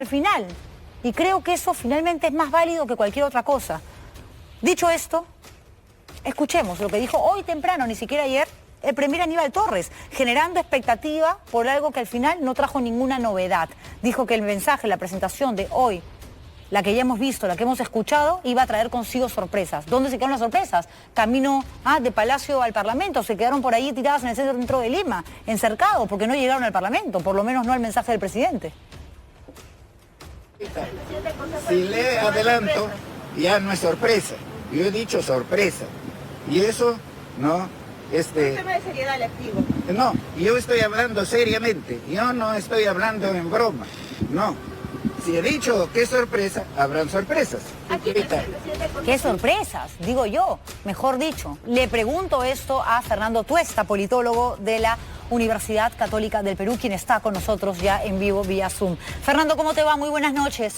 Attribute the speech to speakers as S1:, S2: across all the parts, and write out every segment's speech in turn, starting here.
S1: al final. Y creo que eso finalmente es más válido que cualquier otra cosa. Dicho esto, escuchemos lo que dijo hoy temprano, ni siquiera ayer, el premier Aníbal Torres, generando expectativa por algo que al final no trajo ninguna novedad. Dijo que el mensaje, la presentación de hoy, la que ya hemos visto, la que hemos escuchado, iba a traer consigo sorpresas. ¿Dónde se quedaron las sorpresas? Camino de Palacio al Parlamento, se quedaron por ahí tiradas en el centro de Lima, encercados, porque no llegaron al Parlamento, por lo menos no al mensaje del presidente.
S2: Si le adelanto, ya no es sorpresa. Yo he dicho sorpresa. Y eso, no,
S3: Un tema de seriedad le activo.
S2: no, yo estoy hablando seriamente. Yo no estoy hablando en broma. No. Si he dicho que es sorpresa, habrán sorpresas.
S1: ¿Qué sorpresas? Digo yo, mejor dicho. Le pregunto esto a Fernando Tuesta, politólogo de la Universidad Católica del Perú, quien está con nosotros ya en vivo vía Zoom. Fernando, ¿cómo te va? Muy buenas noches.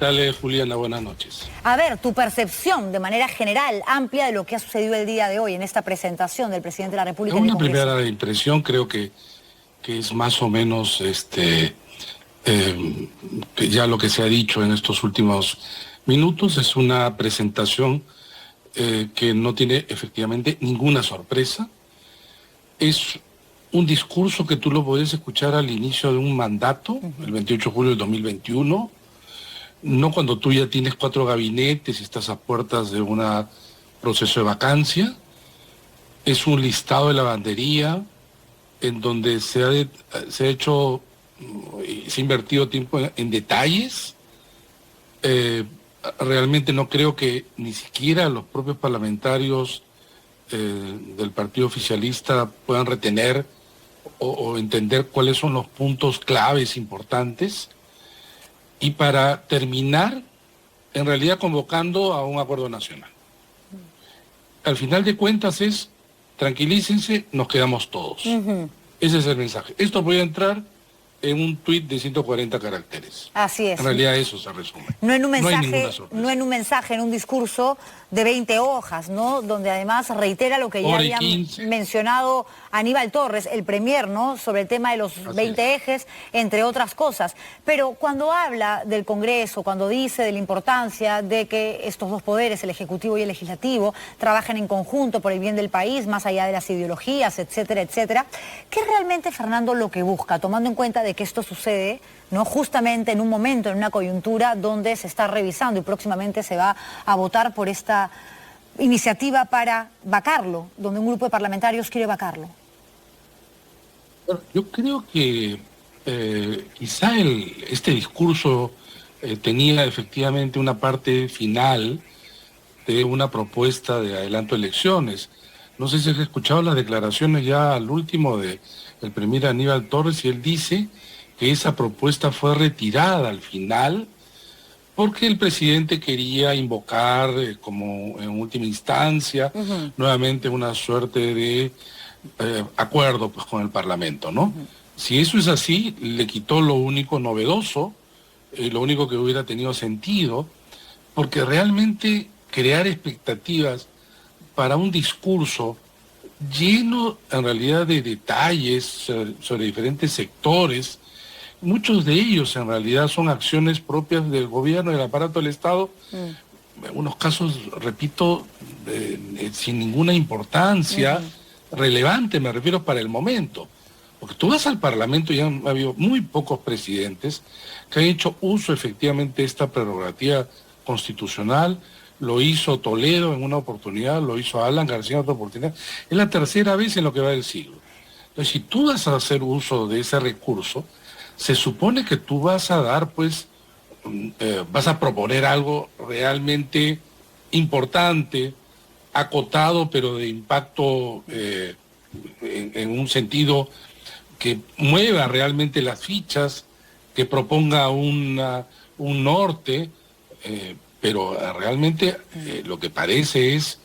S4: Dale, Juliana, buenas noches.
S1: A ver, tu percepción de manera general, amplia, de lo que ha sucedido el día de hoy en esta presentación del presidente de la República en el
S4: Una
S1: Congreso.
S4: primera impresión, creo que es más o menos que ya lo que se ha dicho en estos últimos minutos es una presentación que no tiene efectivamente ninguna sorpresa. Es un discurso que tú lo puedes escuchar al inicio de un mandato, el 28 de julio del 2021, no cuando tú ya tienes 4 gabinetes y estás a puertas de un proceso de vacancia. Es un listado de lavandería en donde se ha hecho, se ha invertido tiempo en detalles. Realmente no creo que ni siquiera los propios parlamentarios del partido oficialista puedan retener o entender cuáles son los puntos claves importantes. Y para terminar, en realidad convocando a un acuerdo nacional. Al final de cuentas es, tranquilícense, nos quedamos todos. Ese es el mensaje. Esto voy a entrar en un tuit de 140 caracteres.
S1: Así es.
S4: En realidad eso se resume.
S1: No en un
S4: No hay
S1: mensaje,
S4: ninguna sorpresa.
S1: no en un mensaje, en un discurso de 20 hojas, ¿no? Donde además reitera lo que ya
S4: Hora y
S1: había
S4: 15.
S1: mencionado Aníbal Torres, el premier, ¿no? Sobre el tema de los 20 ejes, entre otras cosas. Pero cuando habla del Congreso, cuando dice de la importancia de que estos dos poderes, el Ejecutivo y el Legislativo, trabajen en conjunto por el bien del país, más allá de las ideologías, etcétera, etcétera, ¿qué es realmente, Fernando, lo que busca, tomando en cuenta de que esto sucede, ¿no? Justamente en un momento, en una coyuntura donde se está revisando y próximamente se va a votar por esta iniciativa para vacarlo, donde un grupo de parlamentarios quiere vacarlo?
S4: Bueno, yo creo que quizá este discurso tenía efectivamente una parte final de una propuesta de adelanto de elecciones. No sé si has escuchado las declaraciones ya al último del premier Aníbal Torres, y él dice que esa propuesta fue retirada al final porque el presidente quería invocar como en última instancia nuevamente una suerte de acuerdo pues, con el Parlamento, ¿no? Si eso es así, le quitó lo único novedoso, lo único que hubiera tenido sentido, porque realmente crear expectativas para un discurso lleno en realidad de detalles sobre diferentes sectores, muchos de ellos en realidad son acciones propias del gobierno, del aparato del Estado, en algunos casos, repito, sin ninguna importancia relevante, me refiero para el momento. Porque tú vas al Parlamento y han habido muy pocos presidentes que han hecho uso efectivamente de esta prerrogativa constitucional. Lo hizo Toledo en una oportunidad, lo hizo Alan García en otra oportunidad. Es la tercera vez en lo que va del siglo. Entonces, si tú vas a hacer uso de ese recurso, se supone que tú vas a dar, pues, vas a proponer algo realmente importante, acotado, pero de impacto en un sentido que mueva realmente las fichas, que proponga un norte, pero realmente lo que parece es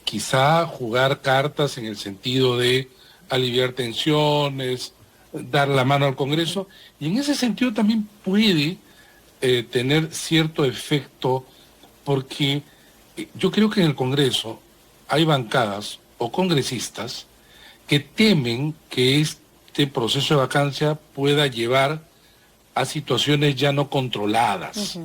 S4: quizá jugar cartas en el sentido de aliviar tensiones, dar la mano al Congreso, y en ese sentido también puede tener cierto efecto, porque yo creo que en el Congreso hay bancadas o congresistas que temen que este proceso de vacancia pueda llevar a situaciones ya no controladas.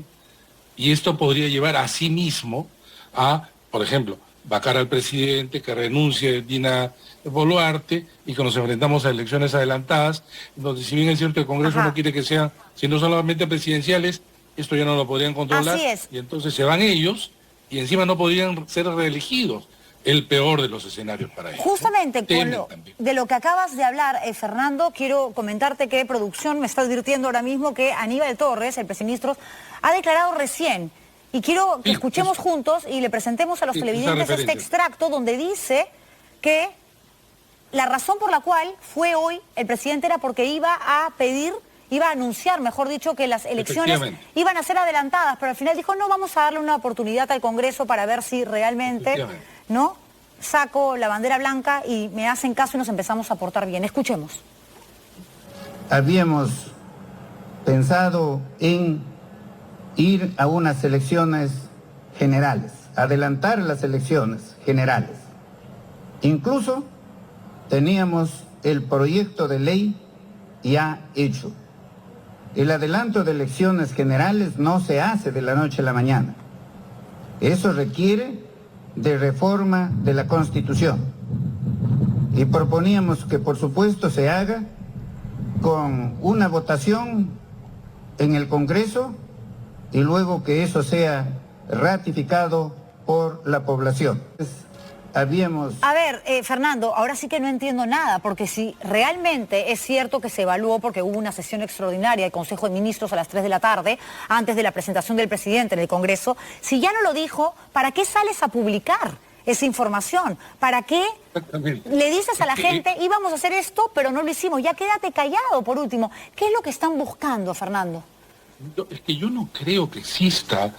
S4: Y esto podría llevar a sí mismo a, por ejemplo, vacar al presidente, que renuncie Dina Boluarte y que nos enfrentamos a elecciones adelantadas, donde si bien es cierto el Congreso no quiere que sean, sino solamente presidenciales, esto ya no lo podrían controlar.
S1: Así es.
S4: Y entonces se van ellos y encima no podrían ser reelegidos. El peor de los escenarios para ellos.
S1: Justamente de lo que acabas de hablar, Fernando, quiero comentarte que producción me está advirtiendo ahora mismo que Aníbal Torres, el viceministro, ha declarado recién, y quiero que escuchemos juntos y le presentemos a los televidentes este extracto donde dice que la razón por la cual fue hoy el presidente era porque iba a anunciar, mejor dicho, que las elecciones iban a ser adelantadas, pero al final dijo, no, vamos a darle una oportunidad al Congreso para ver si realmente, ¿no?, saco la bandera blanca y me hacen caso y nos empezamos a portar bien. Escuchemos.
S2: Habíamos pensado en ir a unas elecciones generales, adelantar las elecciones generales. Incluso teníamos el proyecto de ley ya hecho. El adelanto de elecciones generales no se hace de la noche a la mañana. Eso requiere de reforma de la Constitución. Y proponíamos que, por supuesto, se haga con una votación en el Congreso y luego que eso sea ratificado por la población.
S1: A ver, Fernando, ahora sí que no entiendo nada, porque si realmente es cierto que se evaluó porque hubo una sesión extraordinaria del Consejo de Ministros a las 3 de la tarde, antes de la presentación del presidente en el Congreso, si ya no lo dijo, ¿para qué sales a publicar esa información? ¿Para qué le dices a la gente, íbamos a hacer esto, pero no lo hicimos? Ya quédate callado, por último. ¿Qué es lo que están buscando, Fernando?
S4: Es que yo no creo que exista,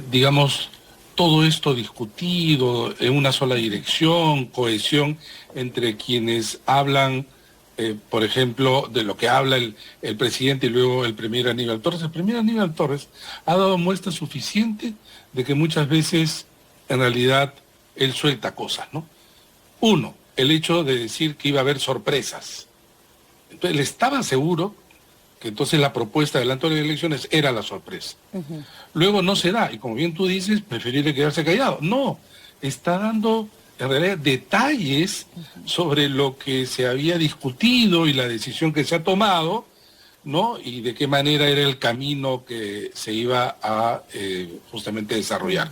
S4: digamos, todo esto discutido en una sola dirección, cohesión entre quienes hablan, por ejemplo, de lo que habla el presidente y luego el premier Aníbal Torres. El premier Aníbal Torres ha dado muestra suficiente de que muchas veces, en realidad, él suelta cosas, ¿no? Uno, el hecho de decir que iba a haber sorpresas. Entonces, él estaba seguro que entonces la propuesta de adelanto de las elecciones era la sorpresa. Luego no se da, y como bien tú dices, preferible quedarse callado. No, está dando en realidad detalles sobre lo que se había discutido y la decisión que se ha tomado, ¿no? Y de qué manera era el camino que se iba a justamente desarrollar.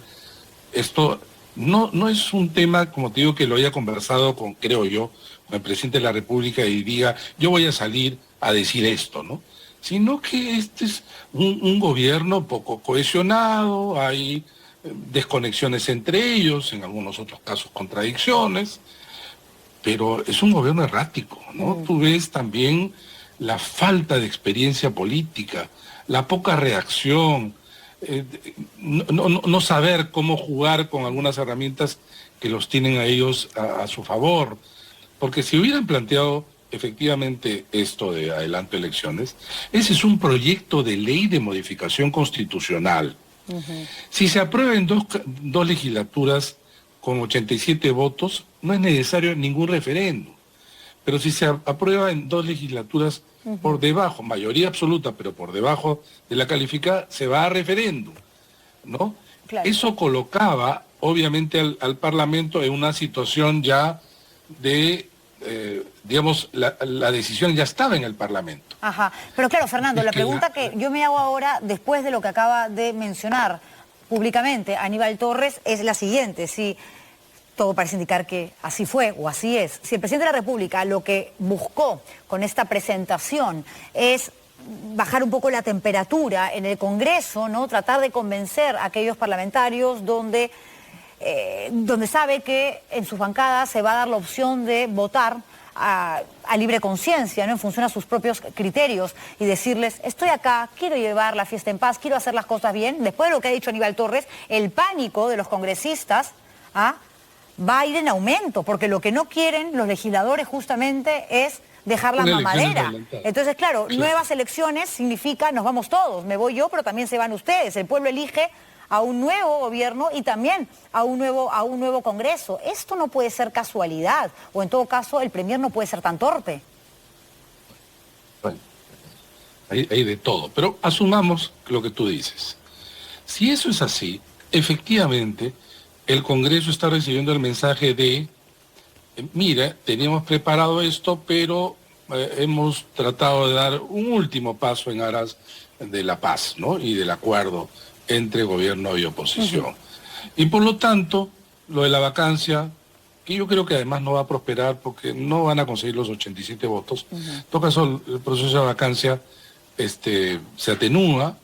S4: Esto no es un tema, como te digo, que lo haya conversado con, creo yo, con el presidente de la República y diga, yo voy a salir a decir esto, ¿no? Sino que este es un gobierno poco cohesionado, hay desconexiones entre ellos, en algunos otros casos contradicciones, pero es un gobierno errático, ¿no? Tú ves también la falta de experiencia política, la poca reacción, no saber cómo jugar con algunas herramientas que los tienen a ellos a su favor, porque si hubieran planteado efectivamente esto de adelanto de elecciones, ese es un proyecto de ley de modificación constitucional. Si se aprueba en dos legislaturas con 87 votos, no es necesario ningún referéndum. Pero si se aprueba en dos legislaturas por debajo, mayoría absoluta, pero por debajo de la calificada, se va a referéndum, ¿no? Claro. Eso colocaba, obviamente, al Parlamento en una situación ya de... digamos, la decisión ya estaba en el Parlamento.
S1: Ajá, pero claro, Fernando, la pregunta que yo me hago ahora, después de lo que acaba de mencionar públicamente Aníbal Torres, es la siguiente: si todo parece indicar que así fue o así es, si el presidente de la República lo que buscó con esta presentación es bajar un poco la temperatura en el Congreso, ¿no?, tratar de convencer a aquellos parlamentarios donde sabe que en sus bancadas se va a dar la opción de votar a libre conciencia, ¿no?, en función a sus propios criterios, y decirles, estoy acá, quiero llevar la fiesta en paz, quiero hacer las cosas bien. Después de lo que ha dicho Aníbal Torres, el pánico de los congresistas va a ir en aumento, porque lo que no quieren los legisladores justamente es dejar la mamadera. Entonces, claro, nuevas elecciones significa nos vamos todos, me voy yo, pero también se van ustedes. El pueblo elige a un nuevo gobierno y también a un nuevo Congreso. Esto no puede ser casualidad, o en todo caso el premier no puede ser tan torpe.
S4: Bueno, hay de todo. Pero asumamos lo que tú dices. Si eso es así, efectivamente, el Congreso está recibiendo el mensaje de, mira, teníamos preparado esto, pero hemos tratado de dar un último paso en aras de la paz, ¿no? Y del acuerdo entre gobierno y oposición. Y por lo tanto, lo de la vacancia, que yo creo que además no va a prosperar porque no van a conseguir los 87 votos. En todo caso, el proceso de vacancia se atenúa,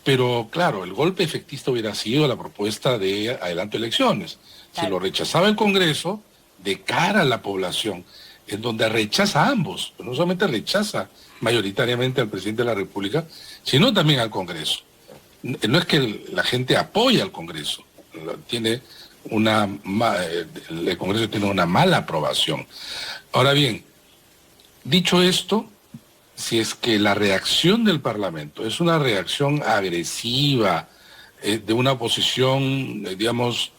S4: pero claro, el golpe efectista hubiera sido la propuesta de adelanto de elecciones. Claro. Si lo rechazaba el Congreso, de cara a la población, en donde rechaza a ambos, no solamente rechaza mayoritariamente al presidente de la República, sino también al Congreso. No es que la gente apoya al Congreso, el Congreso tiene una mala aprobación. Ahora bien, dicho esto, si es que la reacción del Parlamento es una reacción agresiva, de una oposición, digamos,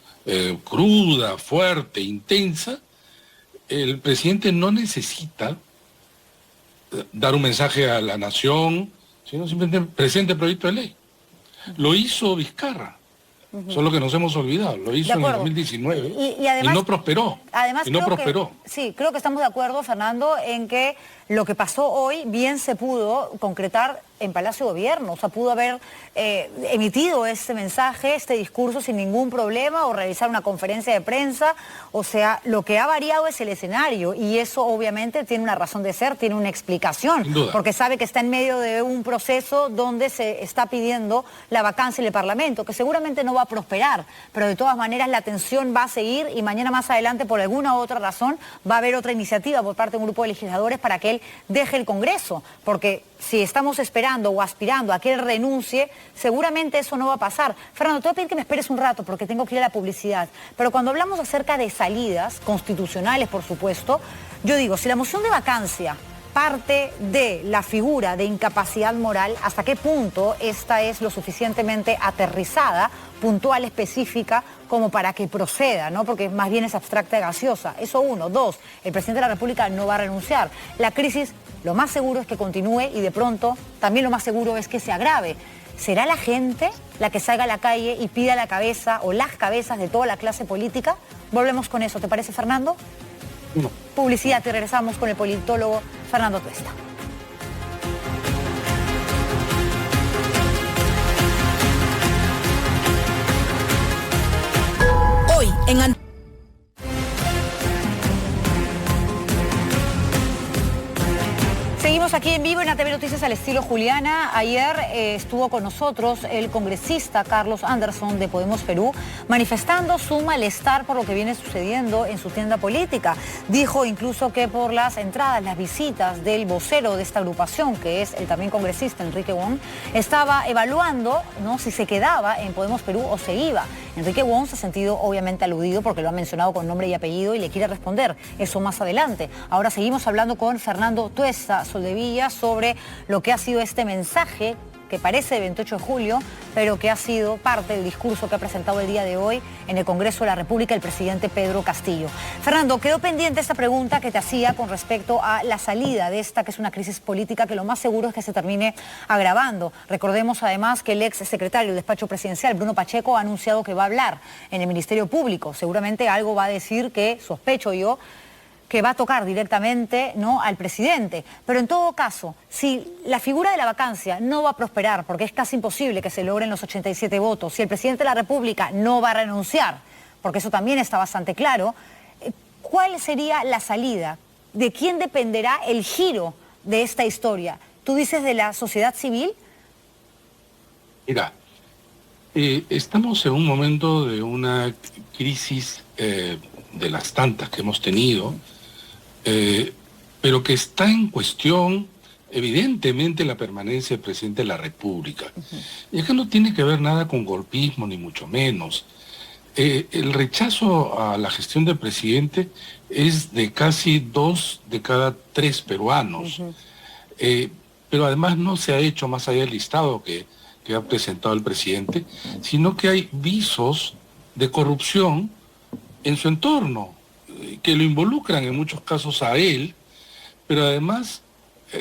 S4: cruda, fuerte, intensa, el presidente no necesita dar un mensaje a la nación, sino simplemente presente el proyecto de ley. Lo hizo Vizcarra. Solo que nos hemos olvidado, lo hizo en el 2019 y además, no prosperó.
S1: Además,
S4: y no prosperó.
S1: Sí, creo que estamos de acuerdo, Fernando, en que lo que pasó hoy bien se pudo concretar en Palacio de Gobierno. O sea, pudo haber emitido este mensaje, este discurso sin ningún problema o realizar una conferencia de prensa. O sea, lo que ha variado es el escenario y eso obviamente tiene una razón de ser, tiene una explicación.
S4: Sin duda.
S1: Porque sabe que está en medio de un proceso donde se está pidiendo la vacancia en el Parlamento, que seguramente no va a prosperar, pero de todas maneras la tensión va a seguir y mañana más adelante por alguna u otra razón va a haber otra iniciativa por parte de un grupo de legisladores para que él deje el Congreso, porque si estamos esperando o aspirando a que él renuncie, seguramente eso no va a pasar. Fernando, te voy a pedir que me esperes un rato porque tengo que ir a la publicidad, pero cuando hablamos acerca de salidas constitucionales, por supuesto, yo digo, si la moción de vacancia parte de la figura de incapacidad moral, ¿hasta qué punto esta es lo suficientemente aterrizada, puntual, específica, como para que proceda, ¿no? Porque más bien es abstracta y gaseosa. Eso uno. Dos, el presidente de la República no va a renunciar. La crisis, lo más seguro es que continúe y de pronto también lo más seguro es que se agrave. ¿Será la gente la que salga a la calle y pida la cabeza o las cabezas de toda la clase política? Volvemos con eso, ¿te parece, Fernando?
S4: No.
S1: Publicidad y regresamos con el politólogo Fernando Tuesta.
S5: Hoy en
S1: Seguimos aquí en vivo en ATV Noticias al estilo Juliana. Ayer estuvo con nosotros el congresista Carlos Anderson de Podemos Perú manifestando su malestar por lo que viene sucediendo en su tienda política. Dijo incluso que por las entradas, las visitas del vocero de esta agrupación, que es el también congresista Enrique Wong, estaba evaluando, ¿no?, si se quedaba en Podemos Perú o se iba. Enrique Wong se ha sentido obviamente aludido porque lo ha mencionado con nombre y apellido y le quiere responder eso más adelante. Ahora seguimos hablando con Fernando Tuesta Soldevilla sobre lo que ha sido este mensaje que parece de 28 de julio, pero que ha sido parte del discurso que ha presentado el día de hoy en el Congreso de la República el presidente Pedro Castillo. Fernando, quedó pendiente esta pregunta que te hacía con respecto a la salida de esta, que es una crisis política que lo más seguro es que se termine agravando. Recordemos además que el ex secretario del despacho presidencial, Bruno Pacheco, ha anunciado que va a hablar en el Ministerio Público. Seguramente algo va a decir que, sospecho yo, que va a tocar directamente, ¿no?, al presidente. Pero en todo caso, si la figura de la vacancia no va a prosperar, porque es casi imposible que se logren los 87 votos, si el presidente de la República no va a renunciar, porque eso también está bastante claro, ¿cuál sería la salida? ¿De quién dependerá el giro de esta historia? ¿Tú dices de la sociedad civil?
S4: Mira, estamos en un momento de una crisis de las tantas que hemos tenido, pero que está en cuestión evidentemente la permanencia del presidente de la República. Y acá no tiene que ver nada con golpismo, ni mucho menos. El rechazo a la gestión del presidente es de casi 2 de cada 3 peruanos. Pero además no se ha hecho más allá del listado que ha presentado el presidente, sino que hay visos de corrupción en su entorno, que lo involucran en muchos casos a él, pero además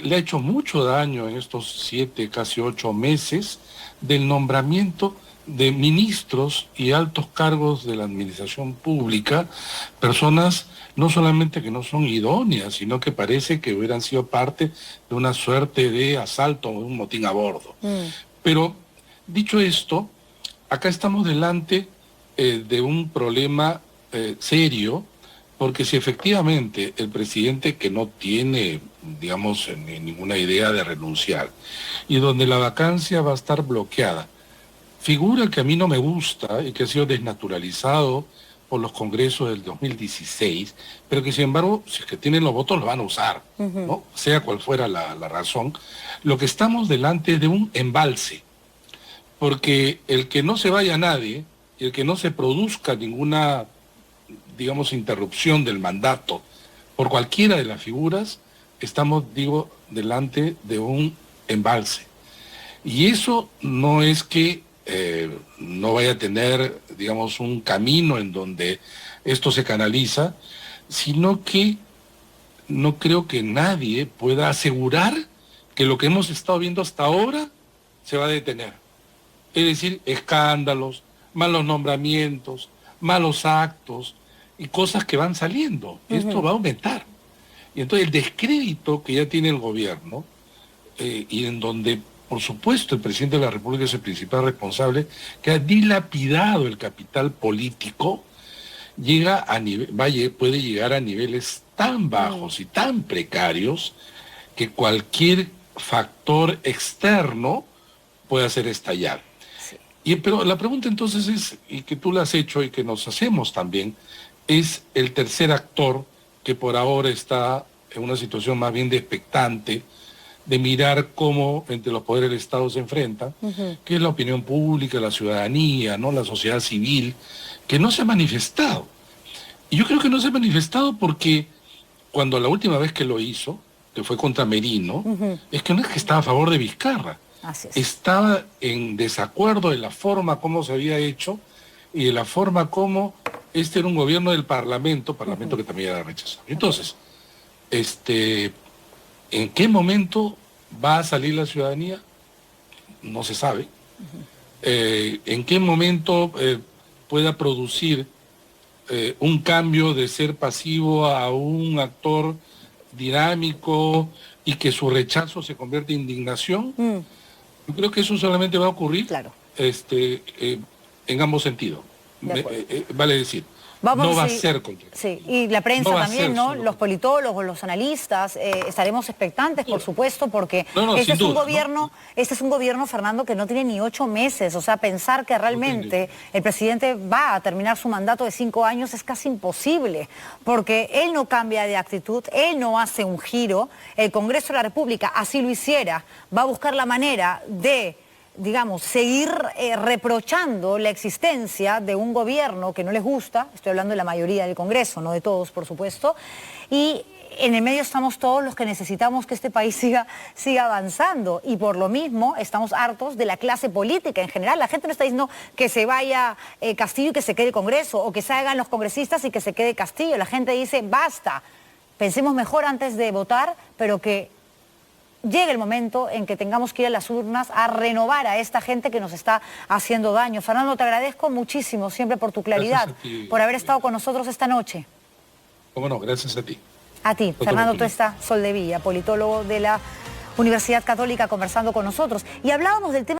S4: le ha hecho mucho daño en estos 7, casi 8 meses del nombramiento de ministros y altos cargos de la administración pública, personas no solamente que no son idóneas, sino que parece que hubieran sido parte de una suerte de asalto o un motín a bordo. Pero, dicho esto, acá estamos delante de un problema serio, porque si efectivamente el presidente, que no tiene, digamos, ninguna idea de renunciar, y donde la vacancia va a estar bloqueada, figura que a mí no me gusta y que ha sido desnaturalizado por los congresos del 2016, pero que sin embargo, si es que tienen los votos, lo van a usar, ¿no? Sea cual fuera la razón. Lo que estamos delante es de un embalse, porque el que no se vaya nadie, y el que no se produzca ninguna, digamos, interrupción del mandato por cualquiera de las figuras, estamos, digo, delante de un embalse. Y eso no es que no vaya a tener, digamos, un camino en donde esto se canaliza, sino que no creo que nadie pueda asegurar que lo que hemos estado viendo hasta ahora se va a detener. Es decir, escándalos, malos nombramientos, malos actos y cosas que van saliendo. Esto va a aumentar. Y entonces el descrédito que ya tiene el gobierno, y en donde, por supuesto, el presidente de la República es el principal responsable, que ha dilapidado el capital político, puede llegar a niveles tan bajos y tan precarios que cualquier factor externo puede hacer estallar. Pero la pregunta entonces es, y que tú la has hecho y que nos hacemos también, es el tercer actor que por ahora está en una situación más bien de expectante, de mirar cómo entre los poderes del Estado se enfrentan, que es la opinión pública, la ciudadanía, ¿no? La sociedad civil, que no se ha manifestado. Y yo creo que no se ha manifestado porque cuando la última vez que lo hizo, que fue contra Merino, es que no es que estaba a favor de Vizcarra, estaba en desacuerdo de la forma como se había hecho y de la forma como este era un gobierno del Parlamento que también era rechazado. Entonces, ¿en qué momento va a salir la ciudadanía? No se sabe. ¿En qué momento pueda producir un cambio de ser pasivo a un actor dinámico y que su rechazo se convierta en indignación? Yo creo que eso solamente va a ocurrir en ambos sentidos. Vale decir, no va a ser contra.
S1: Sí, y la prensa también, ¿no? Los politólogos, los analistas, estaremos expectantes, por supuesto, porque este es un gobierno, Fernando, que no tiene ni 8 meses. O sea, pensar que realmente el presidente va a terminar su mandato de 5 años es casi imposible, porque él no cambia de actitud, él no hace un giro. El Congreso de la República, así lo hiciera, va a buscar la manera de, digamos, seguir reprochando la existencia de un gobierno que no les gusta. Estoy hablando de la mayoría del Congreso, no de todos, por supuesto, y en el medio estamos todos los que necesitamos que este país siga avanzando, y por lo mismo estamos hartos de la clase política en general. La gente no está diciendo que se vaya Castillo y que se quede el Congreso, o que salgan los congresistas y que se quede Castillo. La gente dice, basta, pensemos mejor antes de votar, pero que llegue el momento en que tengamos que ir a las urnas a renovar a esta gente que nos está haciendo daño. Fernando, te agradezco muchísimo siempre por tu claridad, por haber estado con nosotros esta noche.
S4: Cómo no, gracias a ti.
S1: A ti, Fernando Tuesta Soldevilla, politólogo de la Universidad Católica, conversando con nosotros. Y hablábamos del tema